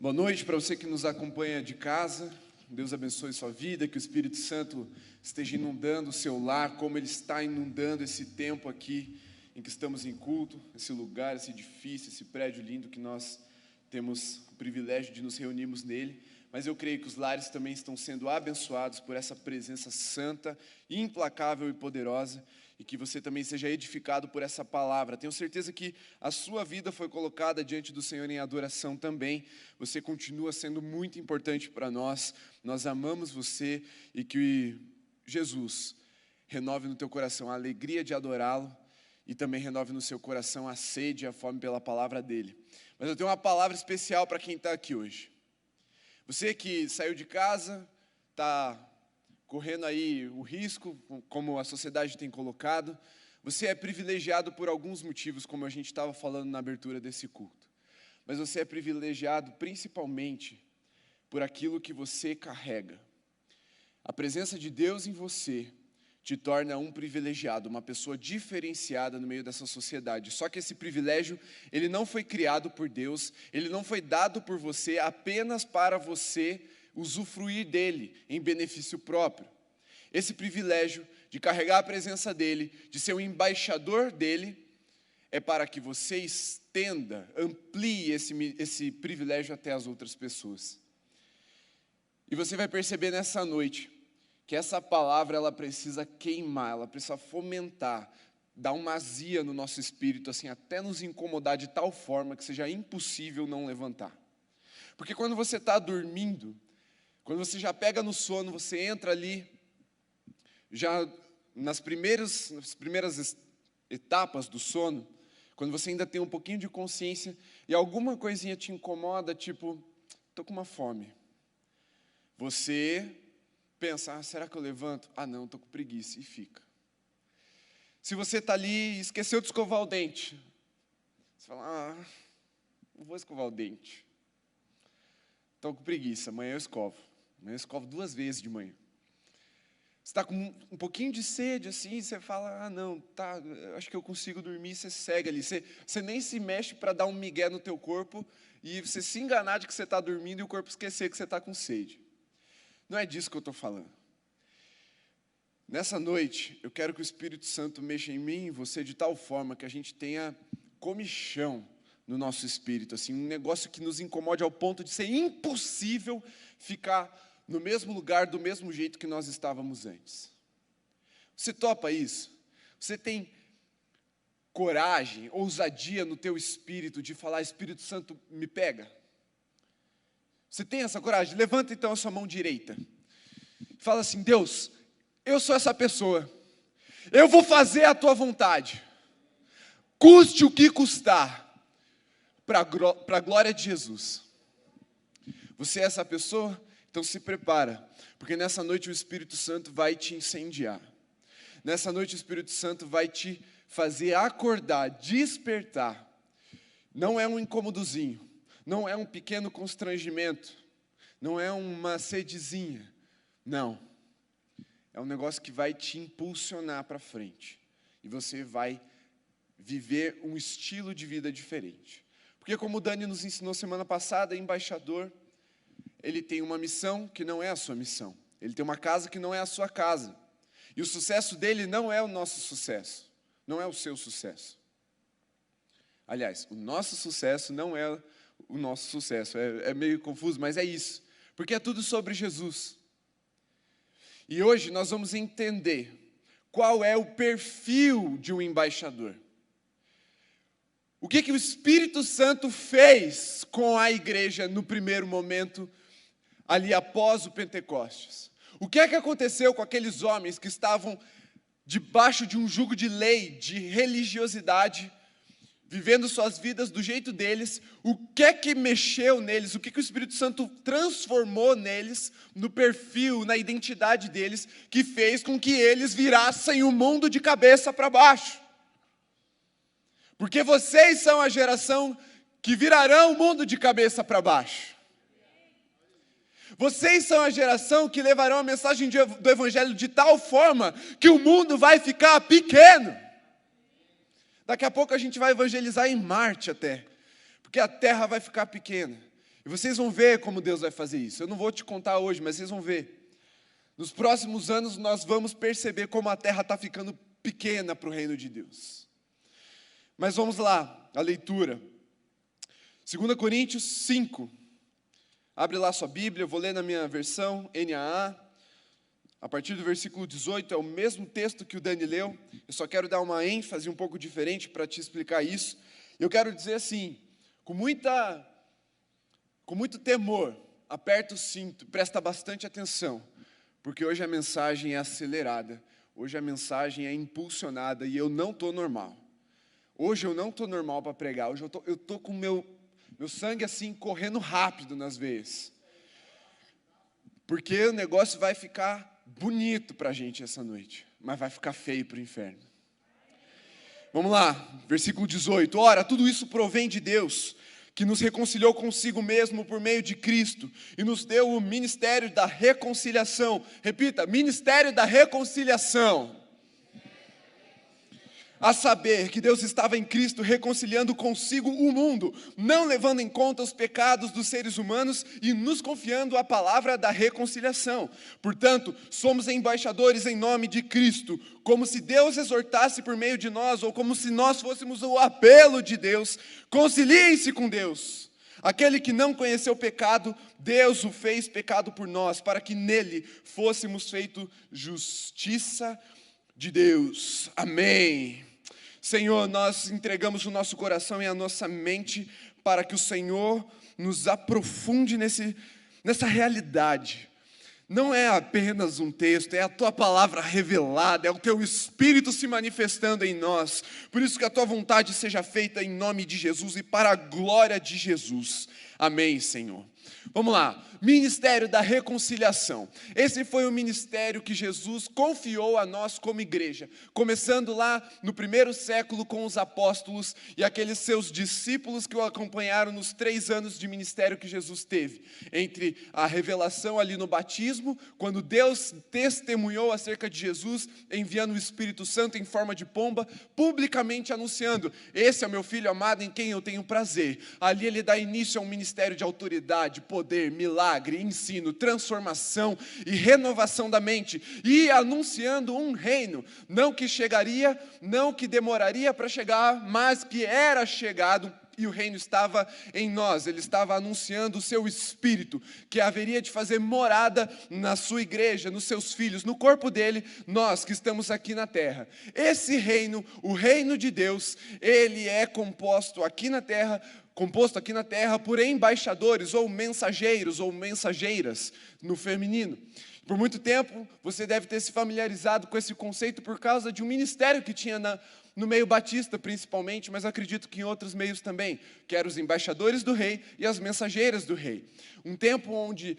Boa noite para você que nos acompanha de casa. Deus abençoe sua vida, que o Espírito Santo esteja inundando o seu lar, como Ele está inundando esse tempo aqui em que estamos em culto, esse lugar, esse edifício, esse prédio lindo que nós temos o privilégio de nos reunirmos nele. Mas eu creio que os lares também estão sendo abençoados por essa presença santa, implacável e poderosa, e que você também seja edificado por essa palavra. Tenho certeza que a sua vida foi colocada diante do Senhor em adoração também. Você continua sendo muito importante para nós. Nós amamos você e que Jesus renove no teu coração a alegria de adorá-lo e também renove no seu coração a sede e a fome pela palavra dele. Mas eu tenho uma palavra especial para quem está aqui hoje. Você que saiu de casa, está correndo aí o risco, como a sociedade tem colocado, você é privilegiado por alguns motivos, como a gente estava falando na abertura desse culto. Mas você é privilegiado principalmente por aquilo que você carrega. A presença de Deus em você te torna um privilegiado, uma pessoa diferenciada no meio dessa sociedade. Só que esse privilégio, ele não foi criado por Deus, ele não foi dado por você apenas para você usufruir dele em benefício próprio. Esse privilégio de carregar a presença dele, de ser um embaixador dele, é para que você estenda, amplie esse privilégio até as outras pessoas. E você vai perceber nessa noite que essa palavra ela precisa queimar, ela precisa fomentar, dar uma azia no nosso espírito, assim, até nos incomodar de tal forma que seja impossível não levantar. Porque quando você está dormindo, quando você já pega no sono, você entra ali, já nas primeiras etapas do sono, quando você ainda tem um pouquinho de consciência e alguma coisinha te incomoda, tipo, estou com uma fome. Você pensa, será que eu levanto? Não, estou com preguiça, e fica. Se você está ali e esqueceu de escovar o dente, você fala, não vou escovar o dente. Estou com preguiça, amanhã eu escovo. Amanhã eu escovo 2 vezes de manhã. Você está com um pouquinho de sede, assim, você fala, não, tá, acho que eu consigo dormir, você segue ali. Você nem se mexe para dar um migué no teu corpo e você se enganar de que você está dormindo e o corpo esquecer que você está com sede. Não é disso que eu estou falando. Nessa noite, eu quero que o Espírito Santo mexa em mim e em você de tal forma que a gente tenha comichão no nosso espírito, assim, um negócio que nos incomode ao ponto de ser impossível ficar no mesmo lugar, do mesmo jeito que nós estávamos antes. Você topa isso? Você tem coragem, ousadia no teu espírito de falar, Espírito Santo, me pega? Você tem essa coragem? Levanta então a sua mão direita. Fala assim, Deus, eu sou essa pessoa. Eu vou fazer a tua vontade. Custe o que custar. Para a glória de Jesus. Você é essa pessoa? Então se prepara. Porque nessa noite o Espírito Santo vai te incendiar. Nessa noite o Espírito Santo vai te fazer acordar, despertar. Não é um incômodozinho. Não é um pequeno constrangimento, não é uma sedezinha, não. É um negócio que vai te impulsionar para frente. E você vai viver um estilo de vida diferente. Porque como o Dani nos ensinou semana passada, embaixador, ele tem uma missão que não é a sua missão. Ele tem uma casa que não é a sua casa. E o sucesso dele não é o nosso sucesso, não é o seu sucesso. Aliás, o nosso sucesso não é o nosso sucesso, é meio confuso, mas é isso, porque é tudo sobre Jesus. E hoje nós vamos entender qual é o perfil de um embaixador. O que o Espírito Santo fez com a igreja no primeiro momento, ali após o Pentecostes? O que aconteceu com aqueles homens que estavam debaixo de um jugo de lei, de religiosidade, vivendo suas vidas do jeito deles? O que mexeu neles? O que o Espírito Santo transformou neles, no perfil, na identidade deles, que fez com que eles virassem o mundo de cabeça para baixo? Porque vocês são a geração que virarão o mundo de cabeça para baixo. Vocês são a geração que levarão a mensagem do Evangelho de tal forma que o mundo vai ficar pequeno. Daqui a pouco a gente vai evangelizar em Marte até, porque a Terra vai ficar pequena. E vocês vão ver como Deus vai fazer isso. Eu não vou te contar hoje, mas vocês vão ver. Nos próximos anos nós vamos perceber como a terra está ficando pequena para o reino de Deus. Mas vamos lá, a leitura. 2 Coríntios 5. Abre lá sua Bíblia, eu vou ler na minha versão, NAA. A partir do versículo 18, é o mesmo texto que o Dani leu. Eu só quero dar uma ênfase um pouco diferente para te explicar isso. Eu quero dizer assim, com muito temor, aperta o cinto, presta bastante atenção, porque hoje a mensagem é acelerada, hoje a mensagem é impulsionada e eu não estou normal. Hoje eu não estou normal para pregar, hoje eu estou com meu sangue assim correndo rápido nas veias. Porque o negócio vai ficar bonito para a gente essa noite, mas vai ficar feio para o inferno. Vamos lá, versículo 18. Ora, tudo isso provém de Deus, que nos reconciliou consigo mesmo por meio de Cristo, e nos deu o ministério da reconciliação. Repita, ministério da reconciliação. A saber, que Deus estava em Cristo reconciliando consigo o mundo, não levando em conta os pecados dos seres humanos e nos confiando a palavra da reconciliação. Portanto, somos embaixadores em nome de Cristo, como se Deus exortasse por meio de nós, ou como se nós fôssemos o apelo de Deus. Conciliem-se com Deus. Aquele que não conheceu pecado, Deus o fez pecado por nós, para que nele fôssemos feitos justiça de Deus. Amém. Senhor, nós entregamos o nosso coração e a nossa mente para que o Senhor nos aprofunde nessa realidade. Não é apenas um texto, é a Tua palavra revelada, é o Teu Espírito se manifestando em nós. Por isso que a Tua vontade seja feita em nome de Jesus e para a glória de Jesus. Amém, Senhor. Vamos lá, ministério da reconciliação. Esse foi o ministério que Jesus confiou a nós como igreja, começando lá no primeiro século com os apóstolos e aqueles seus discípulos que o acompanharam nos 3 anos de ministério que Jesus teve, entre a revelação ali no batismo, quando Deus testemunhou acerca de Jesus, enviando o Espírito Santo em forma de pomba, publicamente anunciando, esse é o meu filho amado em quem eu tenho prazer. Ali ele dá início a um ministério de autoridade, poder, milagre, ensino, transformação e renovação da mente, e anunciando um reino, não que chegaria, não que demoraria para chegar, mas que era chegado, e o reino estava em nós. Ele estava anunciando o seu Espírito, que haveria de fazer morada na sua igreja, nos seus filhos, no corpo dele, nós que estamos aqui na terra. Esse reino, o reino de Deus, ele é composto aqui na terra por embaixadores, ou mensageiros, ou mensageiras, no feminino. Por muito tempo, você deve ter se familiarizado com esse conceito por causa de um ministério que tinha no meio batista, principalmente, mas acredito que em outros meios também, que eram os embaixadores do rei e as mensageiras do rei. Um tempo onde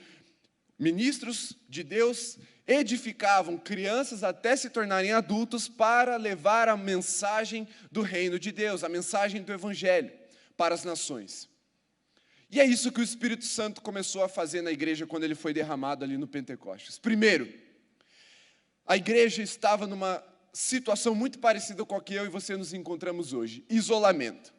ministros de Deus edificavam crianças até se tornarem adultos para levar a mensagem do reino de Deus, a mensagem do evangelho para as nações. E é isso que o Espírito Santo começou a fazer na igreja quando ele foi derramado ali no Pentecostes. Primeiro, a igreja estava numa situação muito parecida com a que eu e você nos encontramos hoje, isolamento.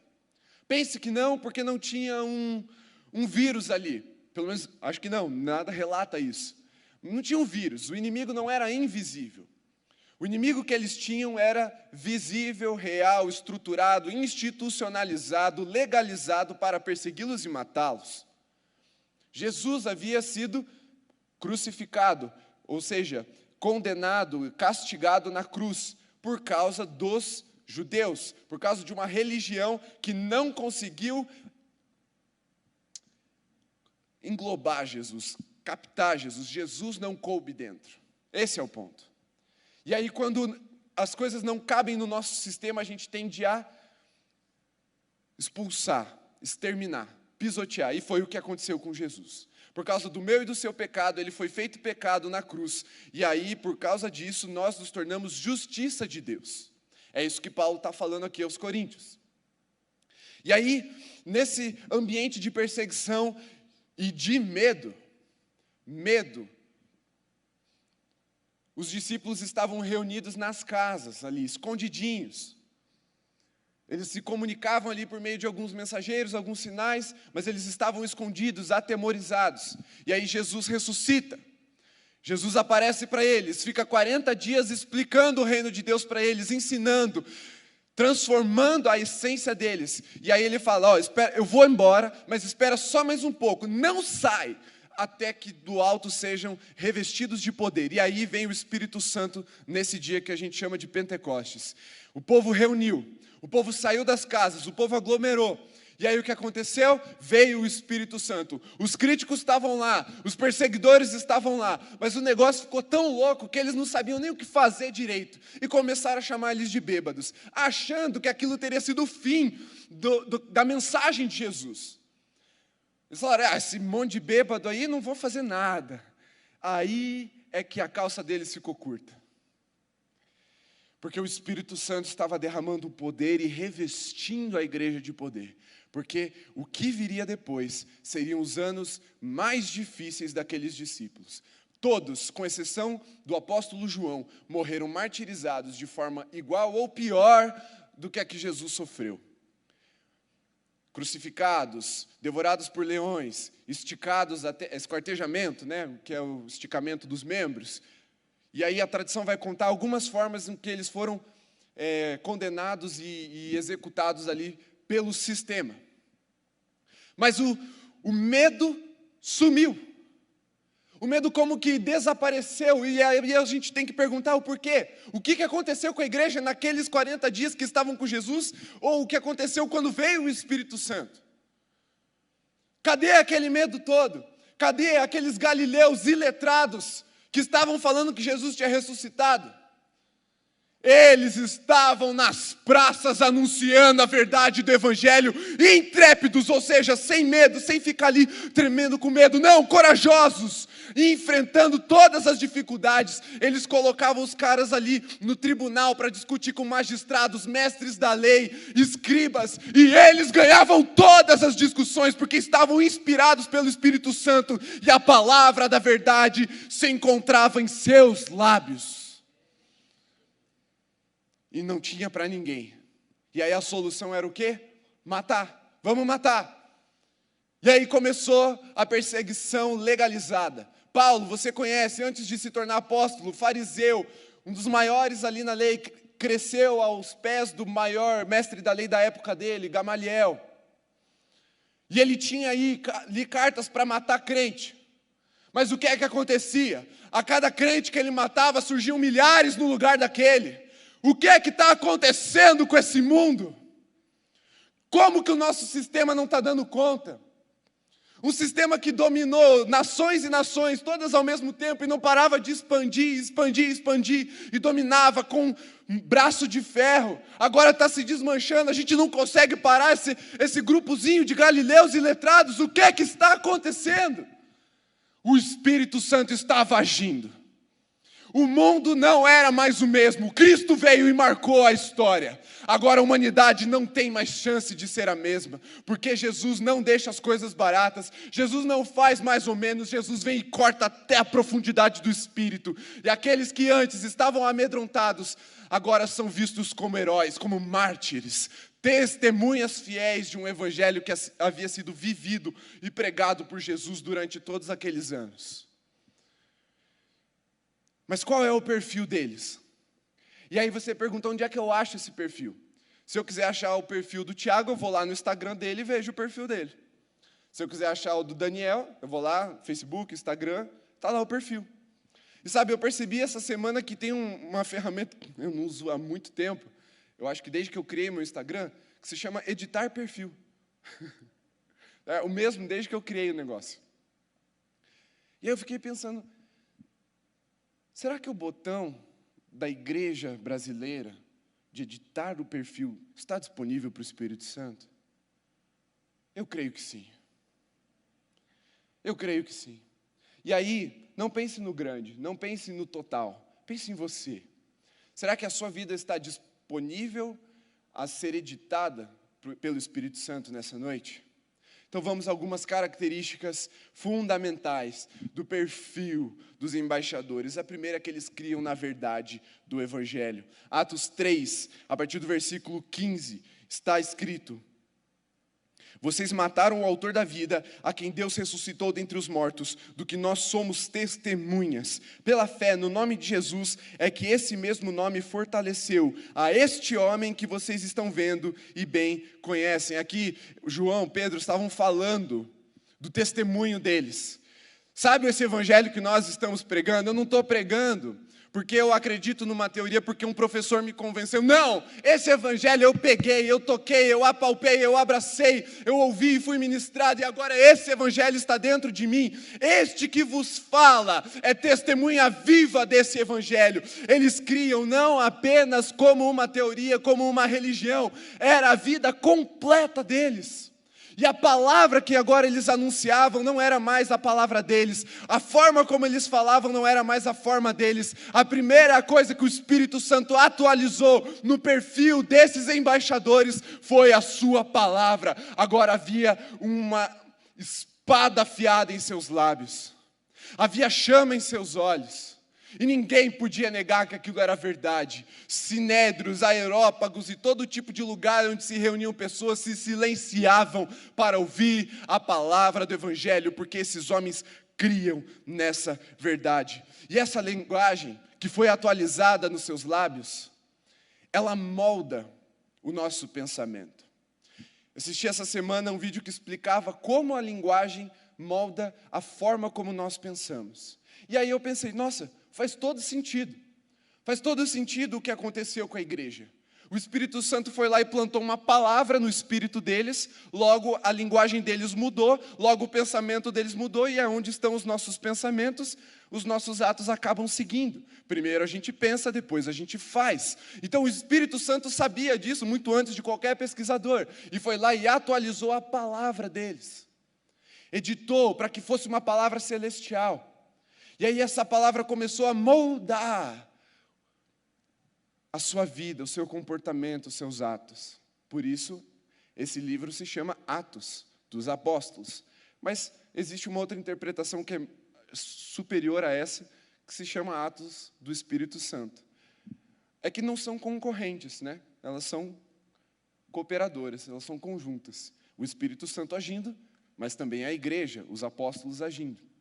Pense que não, porque não tinha um vírus ali, pelo menos acho que não, nada relata isso. Não tinha um vírus, o inimigo não era invisível. O inimigo que eles tinham era visível, real, estruturado, institucionalizado, legalizado para persegui-los e matá-los. Jesus havia sido crucificado, ou seja, condenado, castigado na cruz, por causa dos judeus, por causa de uma religião que não conseguiu englobar Jesus, captar Jesus. Jesus não coube dentro. Esse é o ponto. E aí, quando as coisas não cabem no nosso sistema, a gente tende a expulsar, exterminar, pisotear. E foi o que aconteceu com Jesus. Por causa do meu e do seu pecado, ele foi feito pecado na cruz. E aí, por causa disso, nós nos tornamos justiça de Deus. É isso que Paulo está falando aqui aos Coríntios. E aí, nesse ambiente de perseguição e de medo, os discípulos estavam reunidos nas casas ali, escondidinhos. Eles se comunicavam ali por meio de alguns mensageiros, alguns sinais, mas eles estavam escondidos, atemorizados. E aí Jesus ressuscita. Jesus aparece para eles, fica 40 dias explicando o reino de Deus para eles, ensinando, transformando a essência deles. E aí ele fala, espera, eu vou embora, mas espera só mais um pouco, não sai, até que do alto sejam revestidos de poder. E aí vem o Espírito Santo nesse dia que a gente chama de Pentecostes. O povo reuniu, o povo saiu das casas, o povo aglomerou. E aí o que aconteceu? Veio o Espírito Santo. Os críticos estavam lá, os perseguidores estavam lá, mas o negócio ficou tão louco que eles não sabiam nem o que fazer direito. E começaram a chamar eles de bêbados, achando que aquilo teria sido o fim da mensagem de Jesus. Eles falaram, esse monte de bêbado aí não vão fazer nada. Aí é que a calça deles ficou curta. Porque o Espírito Santo estava derramando poder e revestindo a igreja de poder. Porque o que viria depois seriam os anos mais difíceis daqueles discípulos. Todos, com exceção do apóstolo João, morreram martirizados de forma igual ou pior do que a que Jesus sofreu. Crucificados, devorados por leões, esticados até esquartejamento, que é o esticamento dos membros. E aí a tradição vai contar algumas formas em que eles foram condenados e executados ali pelo sistema. Mas o medo sumiu. O medo como que desapareceu, e aí a gente tem que perguntar o porquê. O que aconteceu com a igreja naqueles 40 dias que estavam com Jesus, ou o que aconteceu quando veio o Espírito Santo? Cadê aquele medo todo? Cadê aqueles galileus iletrados que estavam falando que Jesus tinha ressuscitado? Eles estavam nas praças anunciando a verdade do Evangelho, intrépidos, ou seja, sem medo, sem ficar ali tremendo com medo, não, corajosos, e enfrentando todas as dificuldades. Eles colocavam os caras ali no tribunal para discutir com magistrados, mestres da lei, escribas, e eles ganhavam todas as discussões, porque estavam inspirados pelo Espírito Santo, e a palavra da verdade se encontrava em seus lábios. E não tinha para ninguém. E aí a solução era o quê? Matar. Vamos matar. E aí começou a perseguição legalizada. Paulo, você conhece, antes de se tornar apóstolo, fariseu, um dos maiores ali na lei, cresceu aos pés do maior mestre da lei da época dele, Gamaliel. E ele tinha aí cartas para matar crente. Mas o que é que acontecia? A cada crente que ele matava, surgiam milhares no lugar daquele. O que é que está acontecendo com esse mundo? Como que o nosso sistema não está dando conta? Um sistema que dominou nações e nações, todas ao mesmo tempo, e não parava de expandir, e dominava com um braço de ferro. Agora está se desmanchando, a gente não consegue parar esse grupozinho de galileus iletrados. O que é que está acontecendo? O Espírito Santo estava agindo. O mundo não era mais o mesmo. Cristo veio e marcou a história. Agora a humanidade não tem mais chance de ser a mesma, porque Jesus não deixa as coisas baratas. Jesus não faz mais ou menos. Jesus vem e corta até a profundidade do espírito. E aqueles que antes estavam amedrontados, agora são vistos como heróis, como mártires, testemunhas fiéis de um evangelho que havia sido vivido e pregado por Jesus durante todos aqueles anos. Mas qual é o perfil deles? E aí você pergunta, onde é que eu acho esse perfil? Se eu quiser achar o perfil do Tiago, eu vou lá no Instagram dele e vejo o perfil dele. Se eu quiser achar o do Daniel, eu vou lá, Facebook, Instagram, está lá o perfil. E sabe, eu percebi essa semana que tem uma ferramenta que eu não uso há muito tempo, eu acho que desde que eu criei meu Instagram, que se chama editar perfil. É o mesmo desde que eu criei o negócio. E aí eu fiquei pensando, será que o botão da igreja brasileira de editar o perfil está disponível para o Espírito Santo? Eu creio que sim. Eu creio que sim. E aí, não pense no grande, não pense no total, pense em você. Será que a sua vida está disponível a ser editada pelo Espírito Santo nessa noite? Então vamos a algumas características fundamentais do perfil dos embaixadores. A primeira é que eles criam na verdade do Evangelho. Atos 3, a partir do versículo 15, está escrito: vocês mataram o autor da vida, a quem Deus ressuscitou dentre os mortos, do que nós somos testemunhas. Pela fé no nome de Jesus, é que esse mesmo nome fortaleceu a este homem que vocês estão vendo e bem conhecem. Aqui, João, Pedro estavam falando do testemunho deles. Sabe esse evangelho que nós estamos pregando? Eu não estou pregando porque eu acredito numa teoria, porque um professor me convenceu. Não, esse evangelho eu peguei, eu toquei, eu apalpei, eu abracei, eu ouvi e fui ministrado, e agora esse evangelho está dentro de mim. Este que vos fala é testemunha viva desse evangelho. Eles criam não apenas como uma teoria, como uma religião, era a vida completa deles. E a palavra que agora eles anunciavam não era mais a palavra deles. A forma como eles falavam não era mais a forma deles. A primeira coisa que o Espírito Santo atualizou no perfil desses embaixadores foi a sua palavra. Agora havia uma espada afiada em seus lábios. Havia chama em seus olhos. E ninguém podia negar que aquilo era verdade. Sinédrios, aerópagos e todo tipo de lugar onde se reuniam pessoas se silenciavam para ouvir a palavra do Evangelho, porque esses homens criam nessa verdade. E essa linguagem que foi atualizada nos seus lábios, ela molda o nosso pensamento. Eu assisti essa semana um vídeo que explicava como a linguagem molda a forma como nós pensamos. E aí eu pensei, nossa, faz todo sentido. Faz todo sentido o que aconteceu com a igreja. O Espírito Santo foi lá e plantou uma palavra no espírito deles, logo a linguagem deles mudou, logo o pensamento deles mudou, e aonde estão os nossos pensamentos, os nossos atos acabam seguindo. Primeiro a gente pensa, depois a gente faz. Então o Espírito Santo sabia disso muito antes de qualquer pesquisador, e foi lá e atualizou a palavra deles. Editou para que fosse uma palavra celestial. E aí essa palavra começou a moldar a sua vida, o seu comportamento, os seus atos. Por isso, esse livro se chama Atos dos Apóstolos. Mas existe uma outra interpretação que é superior a essa, que se chama Atos do Espírito Santo. É que não são concorrentes, né? Elas são cooperadoras, elas são conjuntas. O Espírito Santo agindo, mas também a igreja, os apóstolos agindo.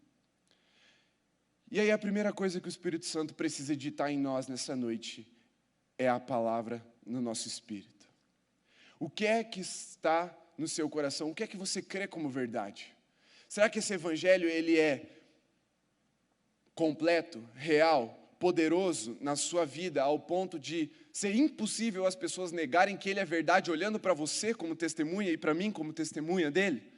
E aí a primeira coisa que o Espírito Santo precisa editar em nós nessa noite é a palavra no nosso espírito. O que é que está no seu coração? O que é que você crê como verdade? Será que esse evangelho ele é completo, real, poderoso na sua vida, ao ponto de ser impossível as pessoas negarem que ele é verdade, olhando para você como testemunha e para mim como testemunha dele?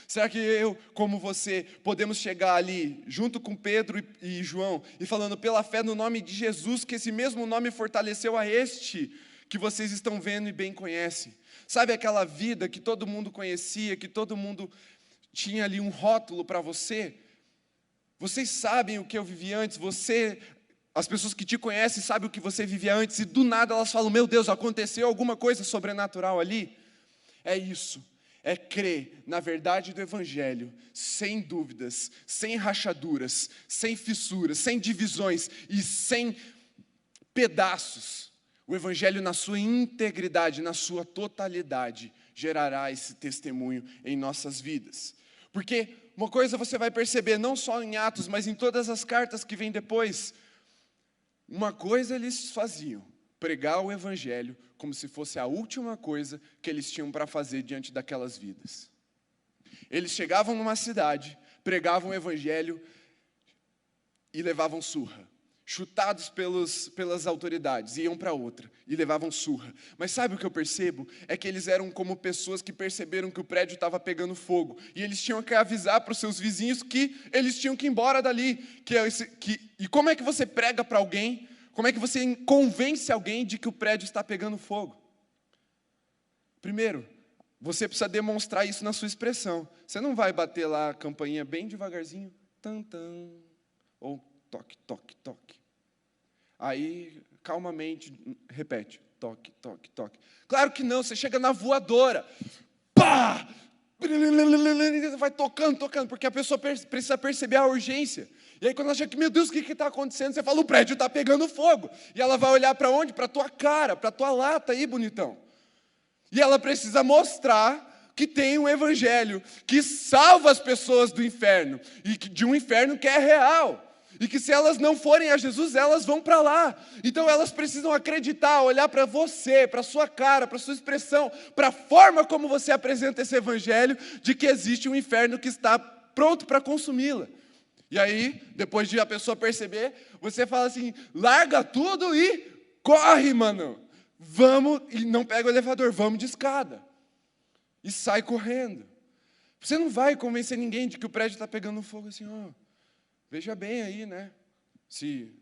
Será que eu, como você, podemos chegar ali, junto com Pedro e João, e falando pela fé no nome de Jesus, que esse mesmo nome fortaleceu a este que vocês estão vendo e bem conhecem? Sabe aquela vida que todo mundo conhecia, que todo mundo tinha ali um rótulo para você? Vocês sabem o que eu vivi antes, as pessoas que te conhecem sabem o que você vivia antes, e do nada elas falam, meu Deus, aconteceu alguma coisa sobrenatural ali? É isso. É crer na verdade do Evangelho, sem dúvidas, sem rachaduras, sem fissuras, sem divisões e sem pedaços. O Evangelho na sua integridade, na sua totalidade, gerará esse testemunho em nossas vidas. Porque uma coisa você vai perceber, não só em Atos, mas em todas as cartas que vêm depois. Uma coisa eles faziam, pregar o Evangelho como se fosse a última coisa que eles tinham para fazer diante daquelas vidas. Eles chegavam numa cidade, pregavam o Evangelho e levavam surra. Chutados pelas autoridades, iam para outra e levavam surra. Mas sabe o que eu percebo? É que eles eram como pessoas que perceberam que o prédio estava pegando fogo. E eles tinham que avisar para os seus vizinhos que eles tinham que ir embora dali. E como é que você prega para alguém? Como é que você convence alguém de que o prédio está pegando fogo? Primeiro, você precisa demonstrar isso na sua expressão. Você não vai bater lá a campainha bem devagarzinho, tan, tan, ou toque, toque, toque. Aí, calmamente, repete, toque, toque, toque. Claro que não, você chega na voadora, pá! Vai tocando, tocando, porque a pessoa precisa perceber a urgência. E aí quando ela chega aqui, meu Deus, o que está acontecendo? Você fala, o prédio está pegando fogo. E ela vai olhar para onde? Para a tua cara, para a tua lata aí, bonitão. E ela precisa mostrar que tem um evangelho que salva as pessoas do inferno, e de um inferno que é real. E que se elas não forem a Jesus, elas vão para lá. Então elas precisam acreditar, olhar para você, para a sua cara, para a sua expressão, para a forma como você apresenta esse evangelho, de que existe um inferno que está pronto para consumi-la. E aí, depois de a pessoa perceber, você fala assim, larga tudo e corre, mano. Vamos, e não pega o elevador, vamos de escada. E sai correndo. Você não vai convencer ninguém de que o prédio está pegando fogo assim, ó. Veja bem aí, né? Se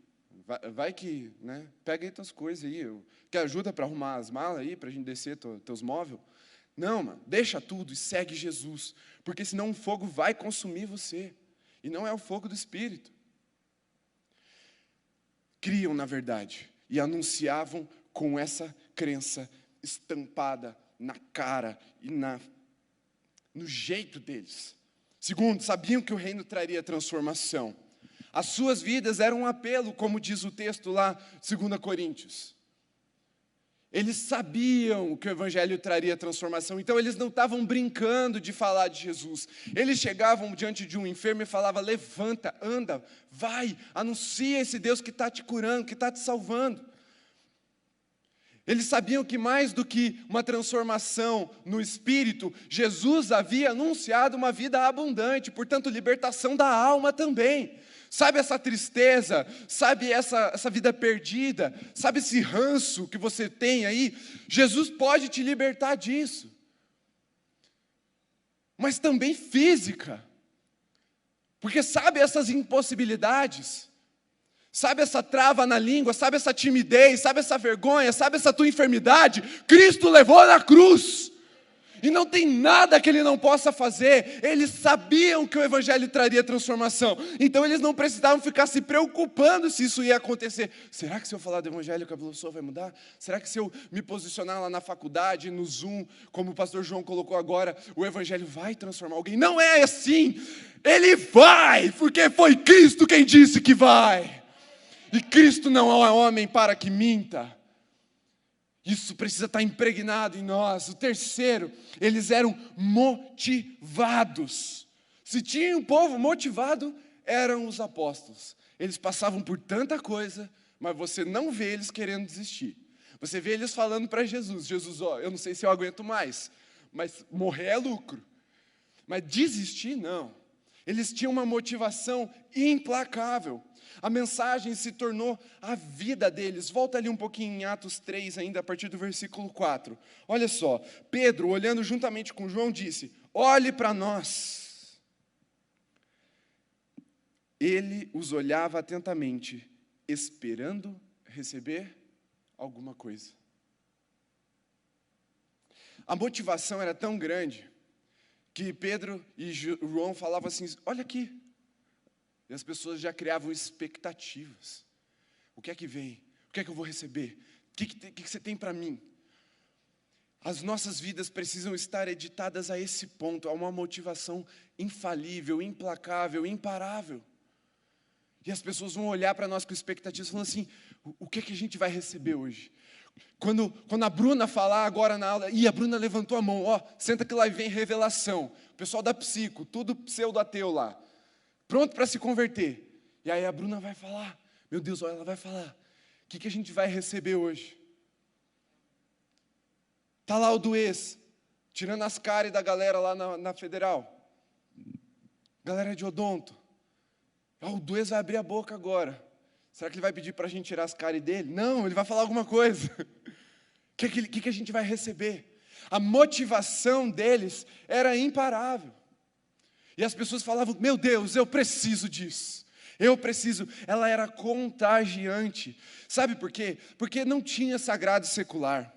vai que, né? Pega aí tuas coisas aí. Quer ajuda para arrumar as malas aí, para a gente descer teus móveis? Não, mano. Deixa tudo e segue Jesus. Porque senão o fogo vai consumir você. E não é o fogo do Espírito. Criam, na verdade, e anunciavam com essa crença estampada na cara e no jeito deles. Segundo, sabiam que o reino traria transformação. As suas vidas eram um apelo, como diz o texto lá, 2 Coríntios. Eles sabiam que o evangelho traria transformação, então eles não estavam brincando de falar de Jesus. Eles chegavam diante de um enfermo e falavam, levanta, anda, vai, anuncia esse Deus que está te curando, que está te salvando. Eles sabiam que mais do que uma transformação no espírito, Jesus havia anunciado uma vida abundante, portanto, libertação da alma também. Sabe essa tristeza, sabe essa vida perdida, sabe esse ranço que você tem aí? Jesus pode te libertar disso. Mas também física. Porque sabe essas impossibilidades? Sabe essa trava na língua, sabe essa timidez, sabe essa vergonha, sabe essa tua enfermidade? Cristo levou na cruz. E não tem nada que Ele não possa fazer. Eles sabiam que o Evangelho traria transformação. Então eles não precisavam ficar se preocupando se isso ia acontecer. Será que se eu falar do Evangelho a pessoa vai mudar? Será que se eu me posicionar lá na faculdade, no Zoom, como o pastor João colocou agora, o Evangelho vai transformar alguém? Não é assim. Ele vai, porque foi Cristo quem disse que vai. E Cristo não é homem para que minta. Isso precisa estar impregnado em nós. O terceiro, eles eram motivados. Se tinha um povo motivado, eram os apóstolos. Eles passavam por tanta coisa, mas você não vê eles querendo desistir. Você vê eles falando para Jesus, Jesus, ó, eu não sei se eu aguento mais, mas morrer é lucro. Mas desistir, não. Eles tinham uma motivação implacável. A mensagem se tornou a vida deles. Volta ali um pouquinho em Atos 3, ainda a partir do versículo 4. Olha só, Pedro, olhando juntamente com João, disse, olhe para nós. Ele os olhava atentamente, esperando receber alguma coisa. A motivação era tão grande que Pedro e João falavam assim, olha aqui. E as pessoas já criavam expectativas. O que é que vem? O que é que eu vou receber? O que você tem para mim? As nossas vidas precisam estar editadas a esse ponto, a uma motivação infalível, implacável, imparável. E as pessoas vão olhar para nós com expectativas, falando assim, o que é que a gente vai receber hoje? Quando a Bruna falar agora na aula, a Bruna levantou a mão, ó, senta que lá vem revelação. O pessoal da psico, tudo pseudo-ateu lá. Pronto para se converter. E aí a Bruna vai falar, meu Deus, olha, ela vai falar, o que a gente vai receber hoje? Está lá o do ex, tirando as caras da galera lá na Federal. Galera de odonto. O do ex vai abrir a boca agora. Será que ele vai pedir para a gente tirar as caras dele? Não, ele vai falar alguma coisa. O que a gente vai receber? A motivação deles era imparável. E as pessoas falavam, meu Deus, eu preciso disso. Eu preciso. Ela era contagiante. Sabe por quê? Porque não tinha sagrado e secular.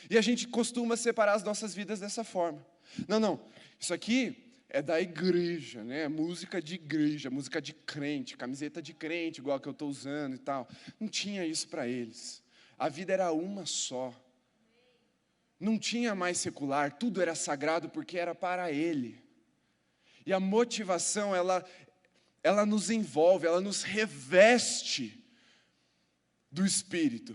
E a gente costuma separar as nossas vidas dessa forma. Não. Isso aqui é da igreja, né? Música de igreja, música de crente, camiseta de crente, igual a que eu estou usando e tal. Não tinha isso para eles. A vida era uma só. Não tinha mais secular, tudo era sagrado porque era para Ele. E a motivação, ela nos envolve, ela nos reveste do Espírito.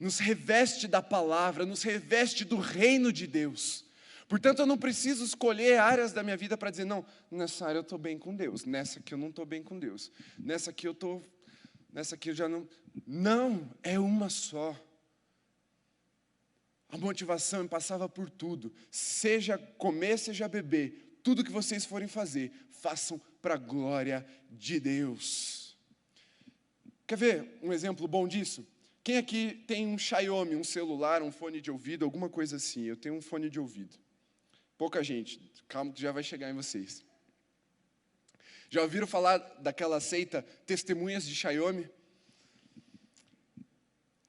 nos reveste da palavra, nos reveste do reino de Deus. Portanto, eu não preciso escolher áreas da minha vida para dizer, não, nessa área eu estou bem com Deus, nessa aqui eu não estou bem com Deus, nessa aqui eu já não. Não, é uma só. A motivação passava por tudo, seja comer, seja beber, tudo que vocês forem fazer, façam para a glória de Deus. Quer ver um exemplo bom disso? Quem aqui tem um Xiaomi, um celular, um fone de ouvido, alguma coisa assim? Eu tenho um fone de ouvido. Pouca gente, calma que já vai chegar em vocês. Já ouviram falar daquela seita Testemunhas de Xiaomi?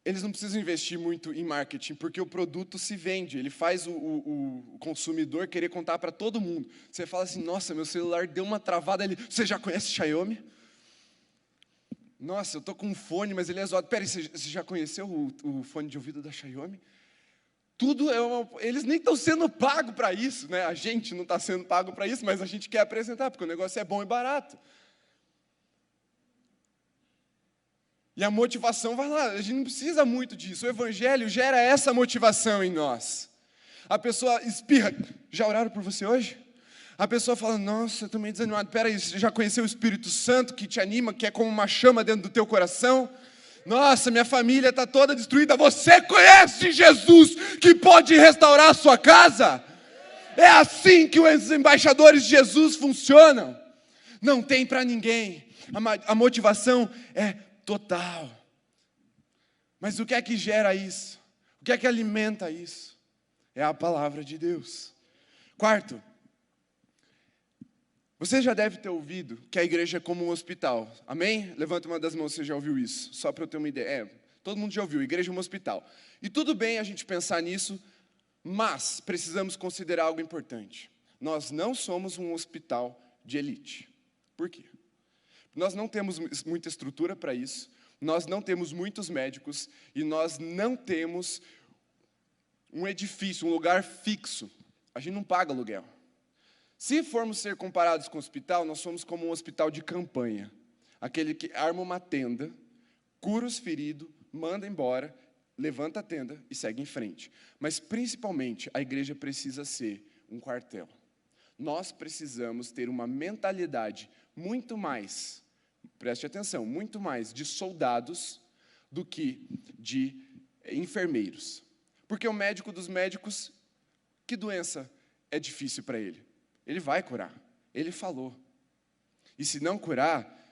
Eles não precisam investir muito em marketing, porque o produto se vende, ele faz o consumidor querer contar para todo mundo. Você fala assim, nossa, meu celular deu uma travada ali. Você já conhece Xiaomi? Nossa, eu estou com um fone, mas ele é zoado. Peraí, você já conheceu o fone de ouvido da Xiaomi? Tudo eles nem estão sendo pagos para isso, né? A gente não está sendo pago para isso, mas a gente quer apresentar, porque o negócio é bom e barato. E a motivação vai lá, a gente não precisa muito disso. O Evangelho gera essa motivação em nós. A pessoa espirra, já oraram por você hoje? A pessoa fala, nossa, eu estou meio desanimado. Peraí, você já conheceu o Espírito Santo que te anima, que é como uma chama dentro do teu coração? Nossa, minha família está toda destruída. Você conhece Jesus que pode restaurar a sua casa? É assim que os embaixadores de Jesus funcionam. Não tem para ninguém. A motivação é total. Mas o que é que gera isso? O que é que alimenta isso? É a palavra de Deus. Quarto, você já deve ter ouvido que a igreja é como um hospital. Amém? Levanta uma das mãos se você já ouviu isso. Só para eu ter uma ideia. Todo mundo já ouviu, igreja é um hospital. E tudo bem a gente pensar nisso, mas precisamos considerar algo importante. Nós não somos um hospital de elite. Por quê? Nós não temos muita estrutura para isso, nós não temos muitos médicos e nós não temos um edifício, um lugar fixo. A gente não paga aluguel. Se formos ser comparados com o hospital, nós somos como um hospital de campanha. Aquele que arma uma tenda, cura os feridos, manda embora, levanta a tenda e segue em frente. Mas, principalmente, a igreja precisa ser um quartel. Nós precisamos ter uma mentalidade muito mais, preste atenção, muito mais de soldados do que de enfermeiros. Porque o médico dos médicos, que doença é difícil para ele? Ele vai curar, ele falou. E se não curar,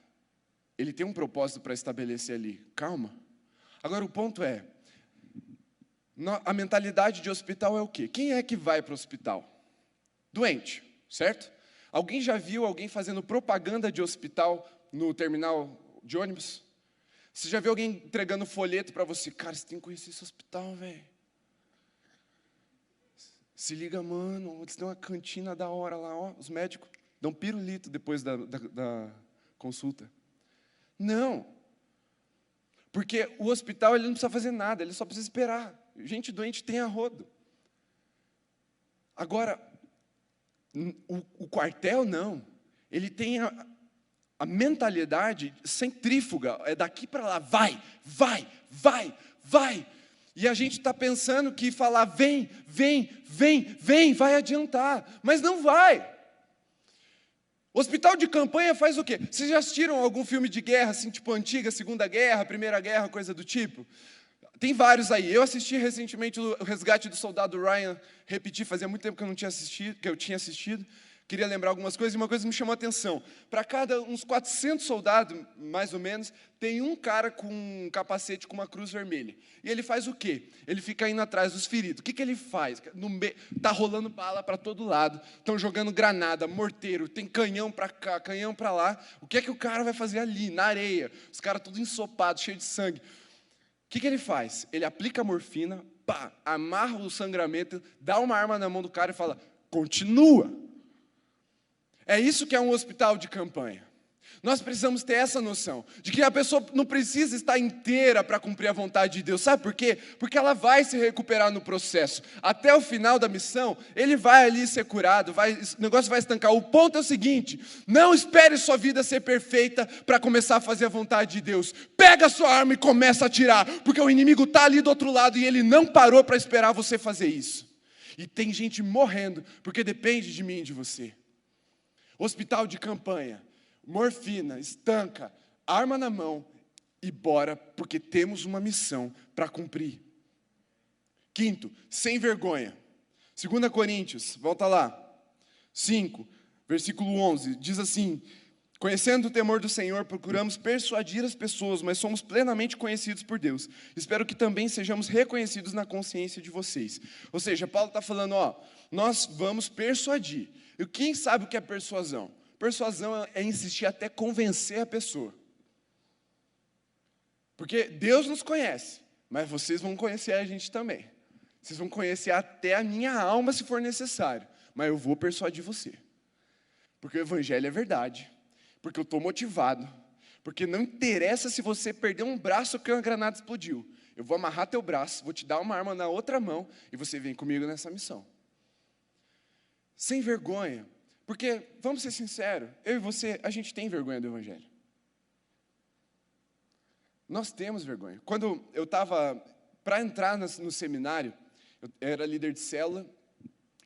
ele tem um propósito para estabelecer ali. Calma. Agora o ponto é, a mentalidade de hospital é o quê? Quem é que vai para o hospital? Doente, certo? Alguém já viu alguém fazendo propaganda de hospital no terminal de ônibus? Você já viu alguém entregando folheto para você? Cara, você tem que conhecer esse hospital, velho. Se liga, mano, eles têm uma cantina da hora lá, ó. Os médicos dão pirulito depois da consulta. Não. Porque o hospital ele não precisa fazer nada, ele só precisa esperar. Gente doente tem a rodo. Agora, o quartel não. Ele tem a mentalidade centrífuga, é daqui para lá, vai, vai, vai, vai. E a gente está pensando que falar vem, vem, vem, vem, vai adiantar, mas não vai. Hospital de campanha faz o quê? Vocês já assistiram algum filme de guerra, assim, tipo antiga, Segunda Guerra, Primeira Guerra, coisa do tipo? Tem vários aí. Eu assisti recentemente o Resgate do Soldado Ryan, repeti, fazia muito tempo que eu tinha assistido. Queria lembrar algumas coisas, e uma coisa me chamou a atenção. Para cada uns 400 soldados, mais ou menos, tem um cara com um capacete com uma cruz vermelha. E ele faz o quê? Ele fica indo atrás dos feridos. O que ele faz? Está rolando bala para todo lado, estão jogando granada, morteiro, tem canhão para cá, canhão para lá. O que é que o cara vai fazer ali, na areia? Os caras todos ensopados, cheios de sangue. O que ele faz? Ele aplica a morfina, pá, amarra o sangramento, dá uma arma na mão do cara e fala, continua. É isso que é um hospital de campanha. Nós precisamos ter essa noção, de que a pessoa não precisa estar inteira para cumprir a vontade de Deus. Sabe por quê? Porque ela vai se recuperar no processo. Até o final da missão, ele vai ali ser curado, o negócio vai estancar. O ponto é o seguinte: não espere sua vida ser perfeita para começar a fazer a vontade de Deus. Pega a sua arma e começa a atirar, porque o inimigo está ali do outro lado e ele não parou para esperar você fazer isso. E tem gente morrendo, porque depende de mim e de você. Hospital de campanha, morfina, estanca, arma na mão e bora, porque temos uma missão para cumprir. Quinto, sem vergonha. 2 Coríntios, volta lá, 5, versículo 11, diz assim: conhecendo o temor do Senhor, procuramos persuadir as pessoas, mas somos plenamente conhecidos por Deus. Espero que também sejamos reconhecidos na consciência de vocês. Ou seja, Paulo está falando, nós vamos persuadir. E quem sabe o que é persuasão? Persuasão é insistir até convencer a pessoa. Porque Deus nos conhece, mas vocês vão conhecer a gente também. Vocês vão conhecer até a minha alma se for necessário, mas eu vou persuadir você. Porque o evangelho é verdade, porque eu estou motivado, porque não interessa se você perder um braço ou que uma granada explodiu. Eu vou amarrar teu braço, vou te dar uma arma na outra mão e você vem comigo nessa missão. Sem vergonha. Porque, vamos ser sinceros, eu e você, a gente tem vergonha do evangelho. Nós temos vergonha. Quando eu estava para entrar no seminário, eu era líder de célula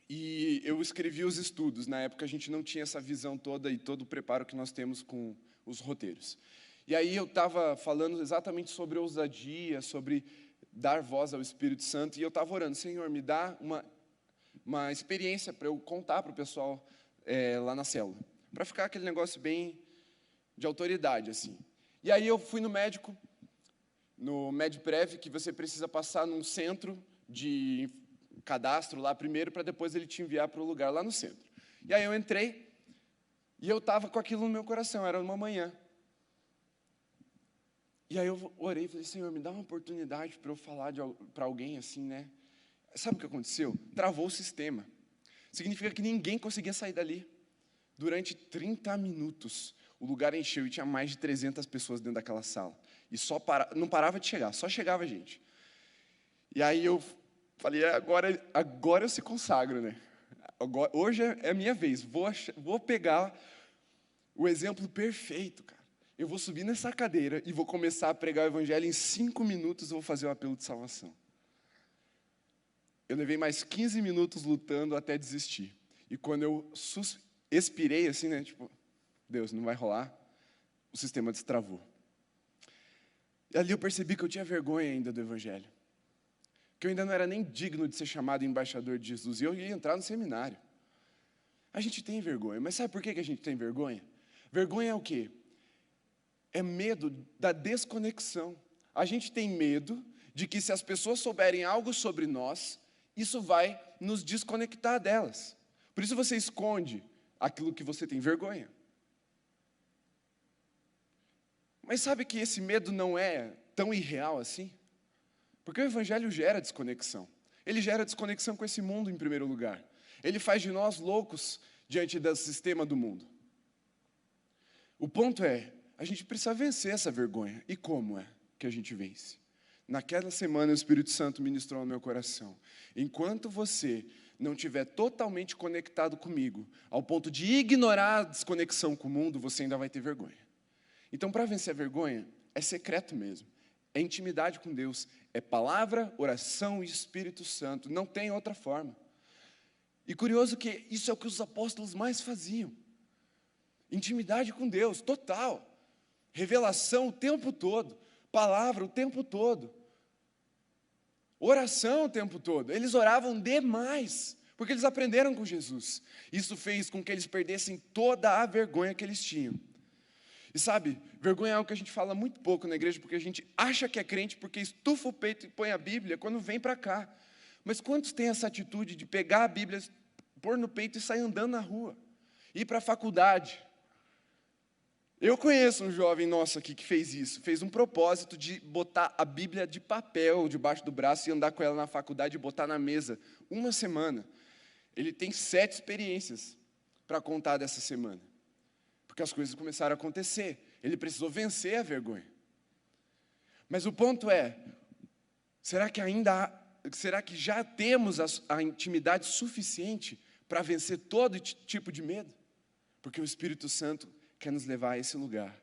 e eu escrevi os estudos. Na época a gente não tinha essa visão toda e todo o preparo que nós temos com os roteiros. E aí eu estava falando exatamente sobre ousadia, sobre dar voz ao Espírito Santo, e eu estava orando: Senhor, me dá uma experiência para eu contar para o pessoal lá na célula, para ficar aquele negócio bem de autoridade, assim. E aí eu fui no médico, no MedPrev, que você precisa passar num centro de cadastro lá primeiro, para depois ele te enviar para o lugar lá no centro. E aí eu entrei, e eu estava com aquilo no meu coração, era uma manhã. E aí eu orei e falei: Senhor, me dá uma oportunidade para eu falar para alguém assim, né? Sabe o que aconteceu? Travou o sistema. Significa que ninguém conseguia sair dali. Durante 30 minutos, o lugar encheu e tinha mais de 300 pessoas dentro daquela sala. E não parava de chegar, só chegava gente. E aí eu falei: agora eu se consagro, né? Hoje é a minha vez, vou pegar o exemplo perfeito, cara. Eu vou subir nessa cadeira e vou começar a pregar o evangelho. Em 5 minutos eu vou fazer o apelo de salvação. Eu levei mais 15 minutos lutando até desistir. E quando eu expirei assim, né, tipo, Deus, não vai rolar, o sistema destravou. E ali eu percebi que eu tinha vergonha ainda do evangelho. Que eu ainda não era nem digno de ser chamado embaixador de Jesus. E eu ia entrar no seminário. A gente tem vergonha. Mas sabe por que a gente tem vergonha? Vergonha é o quê? É medo da desconexão. A gente tem medo de que, se as pessoas souberem algo sobre nós, isso vai nos desconectar delas. Por isso você esconde aquilo que você tem vergonha. Mas sabe que esse medo não é tão irreal assim? Porque o evangelho gera desconexão. Ele gera desconexão com esse mundo em primeiro lugar. Ele faz de nós loucos diante do sistema do mundo. O ponto é, a gente precisa vencer essa vergonha. E como é que a gente vence? Naquela semana o Espírito Santo ministrou no meu coração: enquanto você não estiver totalmente conectado comigo, ao ponto de ignorar a desconexão com o mundo, você ainda vai ter vergonha. Então, para vencer a vergonha, é secreto mesmo. É intimidade com Deus. É palavra, oração e Espírito Santo. Não tem outra forma. E curioso que isso é o que os apóstolos mais faziam. Intimidade com Deus, total. Revelação o tempo todo. Palavra o tempo todo. Oração o tempo todo. Eles oravam demais, porque eles aprenderam com Jesus. Isso fez com que eles perdessem toda a vergonha que eles tinham. E sabe, vergonha é algo que a gente fala muito pouco na igreja, porque a gente acha que é crente, porque estufa o peito e põe a Bíblia quando vem para cá. Mas quantos têm essa atitude de pegar a Bíblia, pôr no peito e sair andando na rua? Ir para a faculdade? Eu conheço um jovem nosso aqui que fez isso, fez um propósito de botar a Bíblia de papel debaixo do braço e andar com ela na faculdade e botar na mesa, uma semana. Ele tem 7 experiências para contar dessa semana. porque as coisas começaram a acontecer. Ele precisou vencer a vergonha. Mas o ponto é, será que já temos a intimidade suficiente para vencer todo tipo de medo? Porque o Espírito Santo quer nos levar a esse lugar.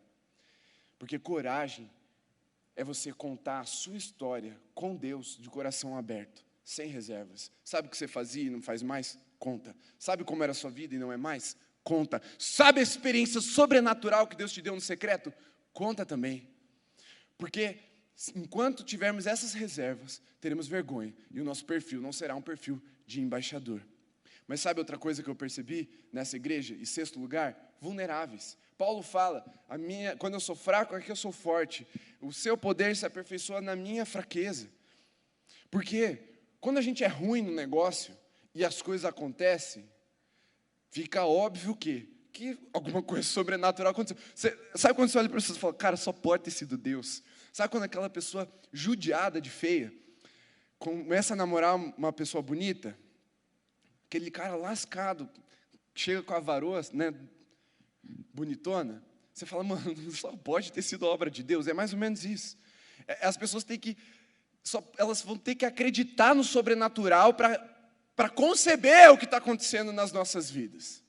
Porque coragem é você contar a sua história com Deus de coração aberto, sem reservas. Sabe o que você fazia e não faz mais? Conta. Sabe como era a sua vida e não é mais? Conta. Sabe a experiência sobrenatural que Deus te deu no secreto? Conta também. Porque enquanto tivermos essas reservas, teremos vergonha. E o nosso perfil não será um perfil de embaixador. Mas sabe outra coisa que eu percebi nessa igreja? Em sexto lugar, vulneráveis. Paulo fala, quando eu sou fraco, é que eu sou forte. O seu poder se aperfeiçoa na minha fraqueza. Porque quando a gente é ruim no negócio e as coisas acontecem, fica óbvio que alguma coisa sobrenatural aconteceu. Sabe quando você olha para as pessoas e fala, cara, só pode ter sido Deus? Sabe quando aquela pessoa judiada de feia começa a namorar uma pessoa bonita? Aquele cara lascado, chega com a varoa, né, bonitona, você fala, mano, só pode ter sido obra de Deus. É mais ou menos isso. As pessoas elas vão ter que acreditar no sobrenatural para conceber o que está acontecendo nas nossas vidas.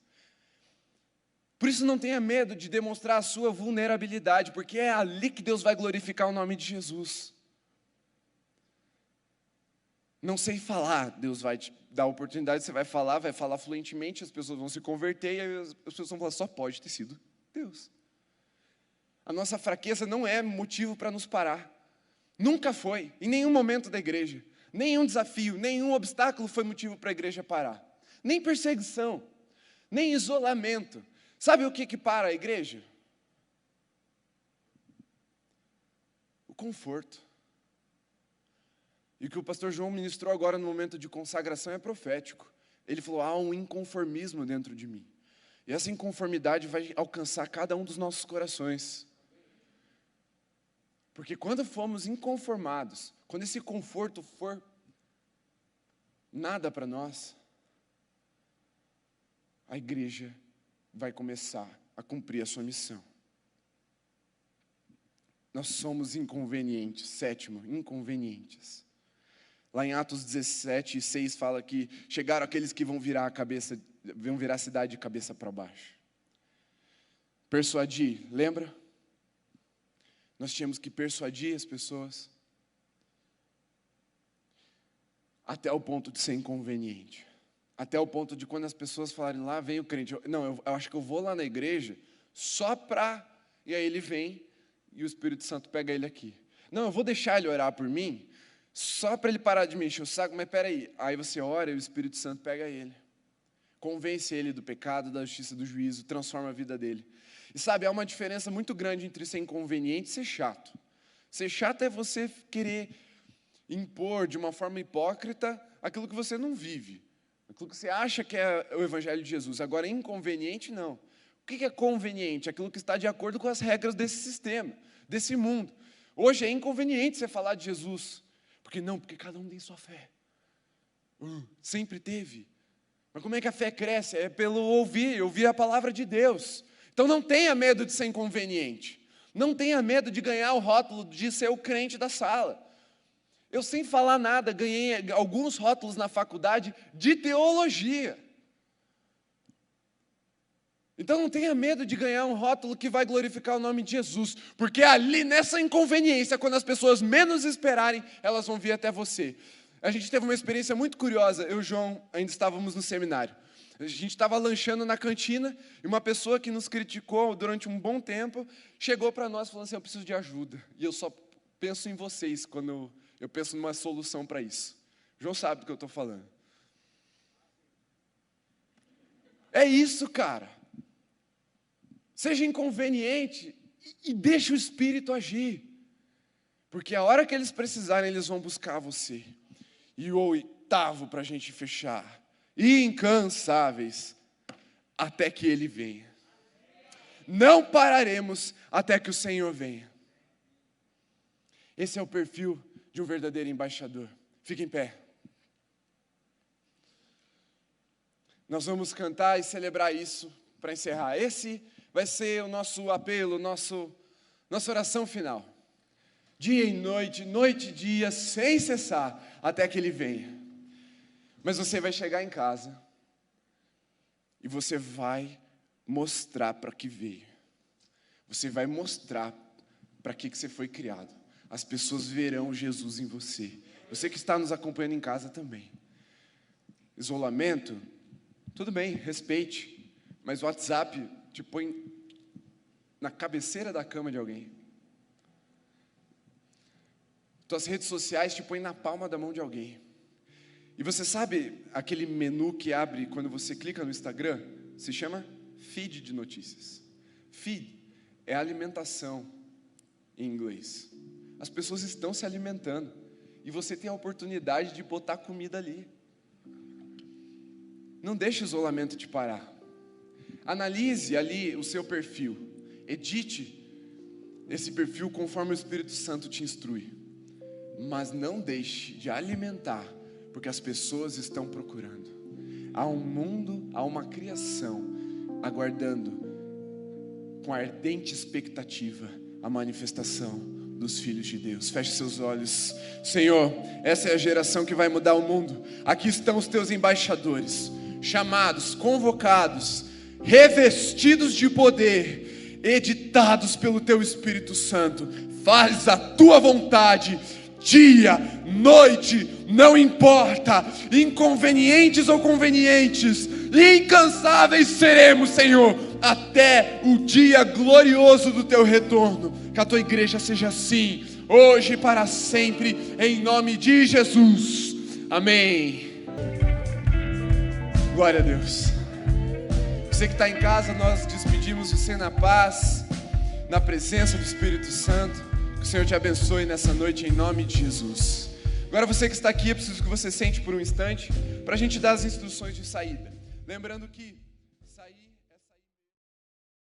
Por isso não tenha medo de demonstrar a sua vulnerabilidade, porque é ali que Deus vai glorificar o nome de Jesus. Não sei falar, Deus vai te dar a oportunidade, você vai falar fluentemente, as pessoas vão se converter, e aí as pessoas vão falar, só pode ter sido Deus. A nossa fraqueza não é motivo para nos parar. Nunca foi, em nenhum momento da igreja. Nenhum desafio, nenhum obstáculo foi motivo para a igreja parar. Nem perseguição, nem isolamento. Sabe o que para a igreja? O conforto. E o que o pastor João ministrou agora no momento de consagração é profético. Ele falou, há um inconformismo dentro de mim. E essa inconformidade vai alcançar cada um dos nossos corações. Porque quando formos inconformados, quando esse conforto for nada para nós, a igreja vai começar a cumprir a sua missão. Nós somos inconvenientes. Sétimo, inconvenientes. Lá em Atos 17, 6 fala que chegaram aqueles que vão virar a cidade de cabeça para baixo. Persuadir, lembra? Nós tínhamos que persuadir as pessoas até o ponto de ser inconveniente. Até o ponto de quando as pessoas falarem, lá vem o crente. Eu acho que eu vou lá na igreja só para... E aí ele vem e o Espírito Santo pega ele aqui. Não, eu vou deixar ele orar por mim só para ele parar de me encher o saco, mas peraí. Aí você ora e o Espírito Santo pega ele. Convence ele do pecado, da justiça, do juízo, transforma a vida dele. E sabe, há uma diferença muito grande entre ser inconveniente e ser chato. Ser chato é você querer impor de uma forma hipócrita aquilo que você não vive. Aquilo que você acha que é o Evangelho de Jesus. Agora, inconveniente, não. O que é conveniente? Aquilo que está de acordo com as regras desse sistema, desse mundo. Hoje é inconveniente você falar de Jesus. Porque cada um tem sua fé. Sempre teve. Mas como é que a fé cresce? É pelo ouvir a palavra de Deus. Então não tenha medo de ser inconveniente. Não tenha medo de ganhar o rótulo de ser o crente da sala. Eu, sem falar nada, ganhei alguns rótulos na faculdade de teologia. Então não tenha medo de ganhar um rótulo que vai glorificar o nome de Jesus, porque ali nessa inconveniência, quando as pessoas menos esperarem, elas vão vir até você. A gente teve uma experiência muito curiosa, eu e o João ainda estávamos no seminário. A gente estava lanchando na cantina e uma pessoa que nos criticou durante um bom tempo chegou para nós falando assim, eu preciso de ajuda. E eu só penso em vocês quando eu penso numa solução para isso. O João sabe do que eu estou falando. É isso, cara. Seja inconveniente e deixe o Espírito agir. Porque a hora que eles precisarem, eles vão buscar você. E o oitavo para a gente fechar. Incansáveis até que Ele venha. Não pararemos até que o Senhor venha. Esse é o perfil de um verdadeiro embaixador. Fique em pé. Nós vamos cantar e celebrar isso para encerrar. Esse vai ser o nosso apelo, nossa oração final. Dia e noite, noite e dia, sem cessar, até que Ele venha. Mas você vai chegar em casa e você vai mostrar para que veio. Você vai mostrar para que você foi criado. As pessoas verão Jesus em você. Você que está nos acompanhando em casa também. Isolamento, tudo bem, respeite. Mas o WhatsApp te põe na cabeceira da cama de alguém. Tuas redes sociais te põem na palma da mão de alguém. E você sabe aquele menu que abre quando você clica no Instagram? Se chama feed de notícias. Feed é alimentação em inglês. As pessoas estão se alimentando e você tem a oportunidade de botar comida ali. Não deixe o isolamento te parar. Analise ali o seu perfil. Edite esse perfil conforme o Espírito Santo te instrui. Mas não deixe de alimentar, porque as pessoas estão procurando. Há um mundo, há uma criação aguardando com ardente expectativa a manifestação dos filhos de Deus. Feche seus olhos. Senhor, essa é a geração que vai mudar o mundo. Aqui estão os teus embaixadores, chamados, convocados, revestidos de poder, editados pelo teu Espírito Santo. Faz a tua vontade, dia, noite, não importa, inconvenientes ou convenientes, incansáveis seremos, Senhor, até o dia glorioso do teu retorno. Que a tua igreja seja assim, hoje e para sempre, em nome de Jesus. Amém. Glória a Deus. Você que está em casa, nós despedimos você na paz, na presença do Espírito Santo. Que o Senhor te abençoe nessa noite em nome de Jesus. Agora você que está aqui, eu preciso que você sente por um instante para a gente dar as instruções de saída. Lembrando que